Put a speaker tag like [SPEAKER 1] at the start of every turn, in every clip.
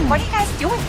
[SPEAKER 1] What are you guys doing?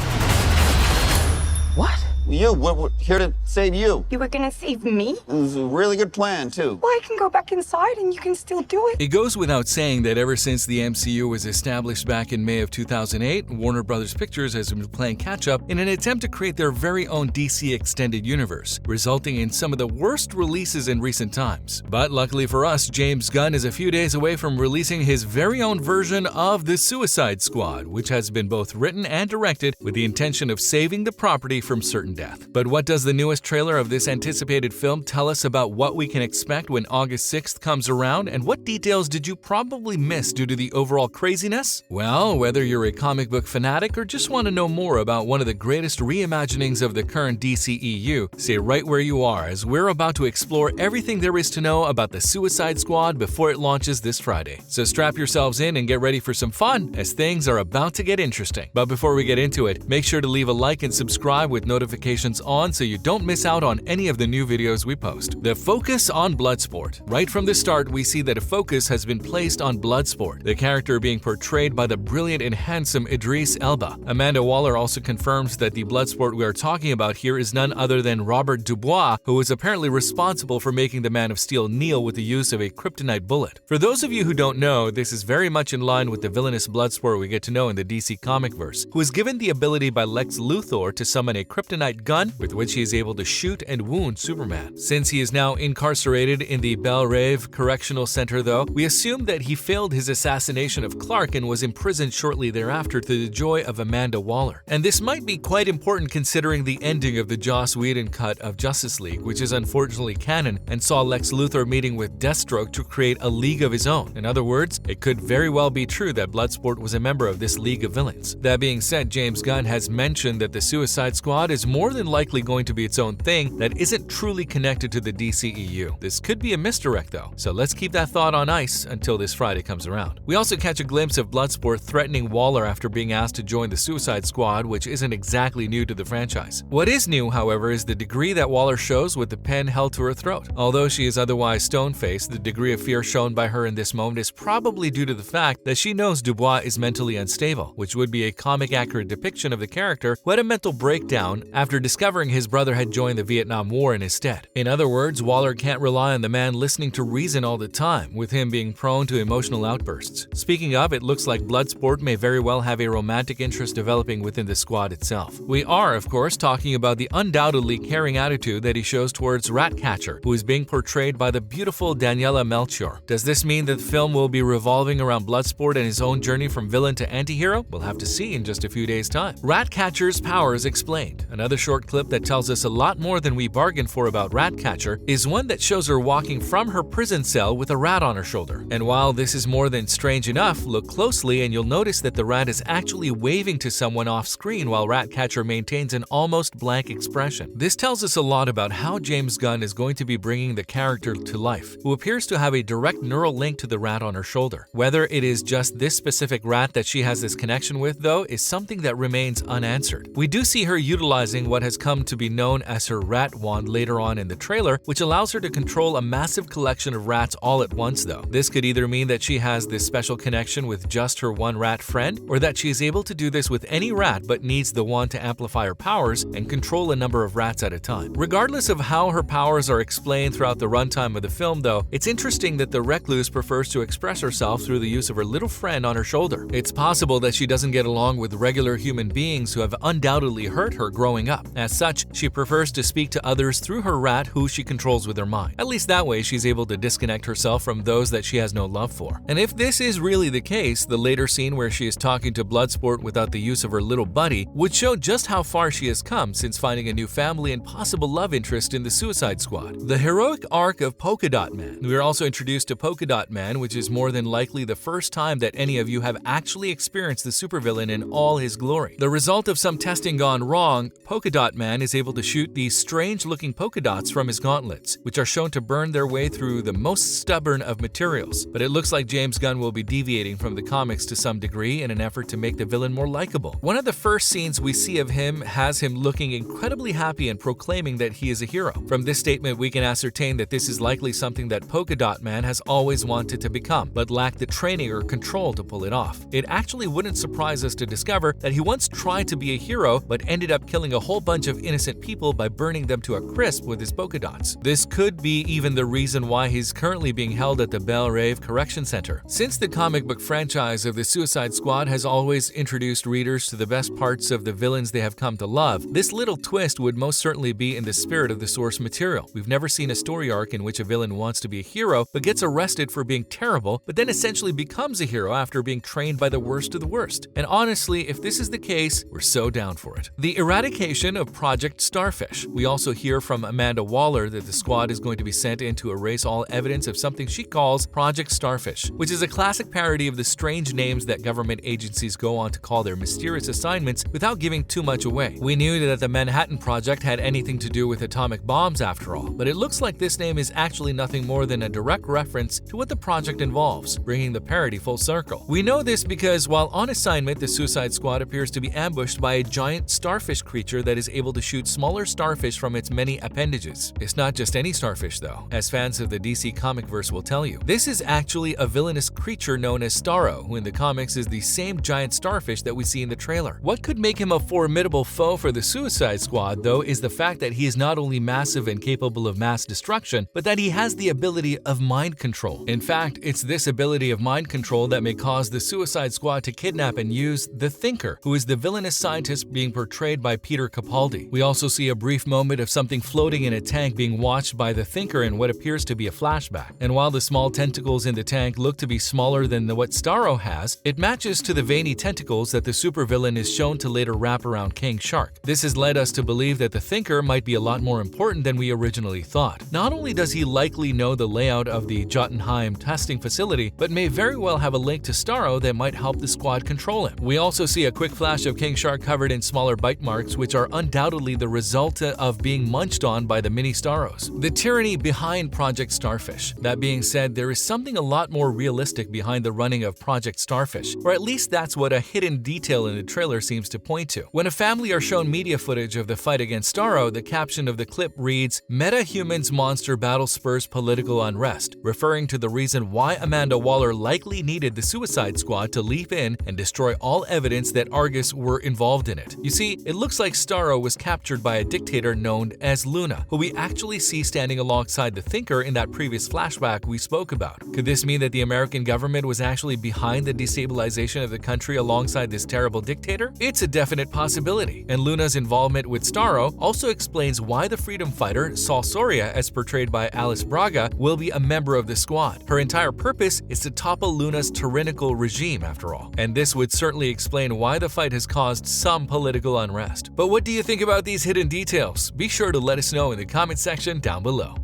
[SPEAKER 2] What? We're here to save you.
[SPEAKER 1] You were gonna save me?
[SPEAKER 2] It was a really good plan, too.
[SPEAKER 1] Well, I can go back inside and you can still do it.
[SPEAKER 3] It goes without saying that ever since the MCU was established back in May of 2008, Warner Bros. Pictures has been playing catch-up in an attempt to create their very own DC Extended Universe, resulting in some of the worst releases in recent times. But luckily for us, James Gunn is a few days away from releasing his very own version of The Suicide Squad, which has been both written and directed with the intention of saving the property from certain death. But what does the newest trailer of this anticipated film tell us about what we can expect when August 6th comes around, and what details did you probably miss due to the overall craziness? Well, whether you're a comic book fanatic or just want to know more about one of the greatest reimaginings of the current DCEU, stay right where you are as we're about to explore everything there is to know about the Suicide Squad before it launches this Friday. So strap yourselves in and get ready for some fun as things are about to get interesting. But before we get into it, make sure to leave a like and subscribe with notifications on so you don't miss out on any of the new videos we post. The focus on Bloodsport. Right from the start, we see that a focus has been placed on Bloodsport, the character being portrayed by the brilliant and handsome Idris Elba. Amanda Waller also confirms that the Bloodsport we are talking about here is none other than Robert Dubois, who is apparently responsible for making the Man of Steel kneel with the use of a kryptonite bullet. For those of you who don't know, this is very much in line with the villainous Bloodsport we get to know in the DC comic verse, who is given the ability by Lex Luthor to summon a kryptonite gun with which he is able to shoot and wound Superman. Since he is now incarcerated in the Belle Reve Correctional Center though, we assume that he failed his assassination of Clark and was imprisoned shortly thereafter to the joy of Amanda Waller. And this might be quite important considering the ending of the Joss Whedon cut of Justice League, which is unfortunately canon and saw Lex Luthor meeting with Deathstroke to create a league of his own. In other words, it could very well be true that Bloodsport was a member of this league of villains. That being said, James Gunn has mentioned that the Suicide Squad is more than likely going to be its own thing that isn't truly connected to the DCEU. This could be a misdirect though, so let's keep that thought on ice until this Friday comes around. We also catch a glimpse of Bloodsport threatening Waller after being asked to join the Suicide Squad, which isn't exactly new to the franchise. What is new, however, is the degree that Waller shows with the pen held to her throat. Although she is otherwise stone-faced, the degree of fear shown by her in this moment is probably due to the fact that she knows Dubois is mentally unstable, which would be a comic-accurate depiction of the character who had a mental breakdown after discovering his brother had joined the Vietnam War in his stead. In other words, Waller can't rely on the man listening to reason all the time, with him being prone to emotional outbursts. Speaking of, it looks like Bloodsport may very well have a romantic interest developing within the squad itself. We are, of course, talking about the undoubtedly caring attitude that he shows towards Ratcatcher, who is being portrayed by the beautiful Daniela Melchior. Does this mean that the film will be revolving around Bloodsport and his own journey from villain to antihero? We'll have to see in just a few days' time. Ratcatcher's powers explained. Another short clip that tells us a lot more than we bargained for about Ratcatcher is one that shows her walking from her prison cell with a rat on her shoulder. And while this is more than strange enough, look closely and you'll notice that the rat is actually waving to someone off screen while Ratcatcher maintains an almost blank expression. This tells us a lot about how James Gunn is going to be bringing the character to life, who appears to have a direct neural link to the rat on her shoulder. Whether it is just this specific rat that she has this connection with, though, is something that remains unanswered. We do see her utilizing what has come to be known as her rat wand later on in the trailer, which allows her to control a massive collection of rats all at once though. This could either mean that she has this special connection with just her one rat friend, or that she is able to do this with any rat but needs the wand to amplify her powers and control a number of rats at a time. Regardless of how her powers are explained throughout the runtime of the film though, it's interesting that the recluse prefers to express herself through the use of her little friend on her shoulder. It's possible that she doesn't get along with regular human beings who have undoubtedly hurt her growing up. As such, she prefers to speak to others through her rat who she controls with her mind. At least that way she's able to disconnect herself from those that she has no love for. And if this is really the case, the later scene where she is talking to Bloodsport without the use of her little buddy would show just how far she has come since finding a new family and possible love interest in the Suicide Squad. The heroic arc of Polkadot Man. We are also introduced to Polkadot Man, which is more than likely the first time that any of you have actually experienced the supervillain in all his glory. The result of some testing gone wrong, Polkadot Polkadot Man is able to shoot these strange-looking polka dots from his gauntlets, which are shown to burn their way through the most stubborn of materials. But it looks like James Gunn will be deviating from the comics to some degree in an effort to make the villain more likable. One of the first scenes we see of him has him looking incredibly happy and proclaiming that he is a hero. From this statement, we can ascertain that this is likely something that Polkadot Man has always wanted to become, but lacked the training or control to pull it off. It actually wouldn't surprise us to discover that he once tried to be a hero, but ended up killing a whole bunch of innocent people by burning them to a crisp with his polka dots. This could be even the reason why he's currently being held at the Belle Reve Correction Center. Since the comic book franchise of the Suicide Squad has always introduced readers to the best parts of the villains they have come to love, this little twist would most certainly be in the spirit of the source material. We've never seen a story arc in which a villain wants to be a hero but gets arrested for being terrible, but then essentially becomes a hero after being trained by the worst of the worst. And honestly, if this is the case, we're so down for it. The eradication of Project Starfish. We also hear from Amanda Waller that the squad is going to be sent in to erase all evidence of something she calls Project Starfish, which is a classic parody of the strange names that government agencies go on to call their mysterious assignments without giving too much away. We knew that the Manhattan Project had anything to do with atomic bombs after all, but it looks like this name is actually nothing more than a direct reference to what the project involves, bringing the parody full circle. We know this because while on assignment, the Suicide Squad appears to be ambushed by a giant starfish creature that is able to shoot smaller starfish from its many appendages. It's not just any starfish though, as fans of the DC comic verse will tell you. This is actually a villainous creature known as Starro, who in the comics is the same giant starfish that we see in the trailer. What could make him a formidable foe for the Suicide Squad though is the fact that he is not only massive and capable of mass destruction, but that he has the ability of mind control. In fact, it's this ability of mind control that may cause the Suicide Squad to kidnap and use the Thinker, who is the villainous scientist being portrayed by Peter Capaldi. We also see a brief moment of something floating in a tank being watched by the Thinker in what appears to be a flashback. And while the small tentacles in the tank look to be smaller than what Starro has, it matches to the veiny tentacles that the supervillain is shown to later wrap around King Shark. This has led us to believe that the Thinker might be a lot more important than we originally thought. Not only does he likely know the layout of the Jotunheim testing facility, but may very well have a link to Starro that might help the squad control him. We also see a quick flash of King Shark covered in smaller bite marks, which are undoubtedly the result of being munched on by the mini Starros. The tyranny behind Project Starfish. That being said, there is something a lot more realistic behind the running of Project Starfish, or at least that's what a hidden detail in the trailer seems to point to. When a family are shown media footage of the fight against Starro, the caption of the clip reads, "Meta-Humans Monster Battle Spurs Political Unrest," referring to the reason why Amanda Waller likely needed the Suicide Squad to leap in and destroy all evidence that Argus were involved in it. You see, it looks like Starro was captured by a dictator known as Luna, who we actually see standing alongside the Thinker in that previous flashback we spoke about. Could this mean that the American government was actually behind the destabilization of the country alongside this terrible dictator? It's a definite possibility, and Luna's involvement with Starro also explains why the freedom fighter Sol Soria, as portrayed by Alice Braga, will be a member of the squad. Her entire purpose is to topple Luna's tyrannical regime after all, and this would certainly explain why the fight has caused some political unrest. But what do you think about these hidden details? Be sure to let us know in the comment section down below.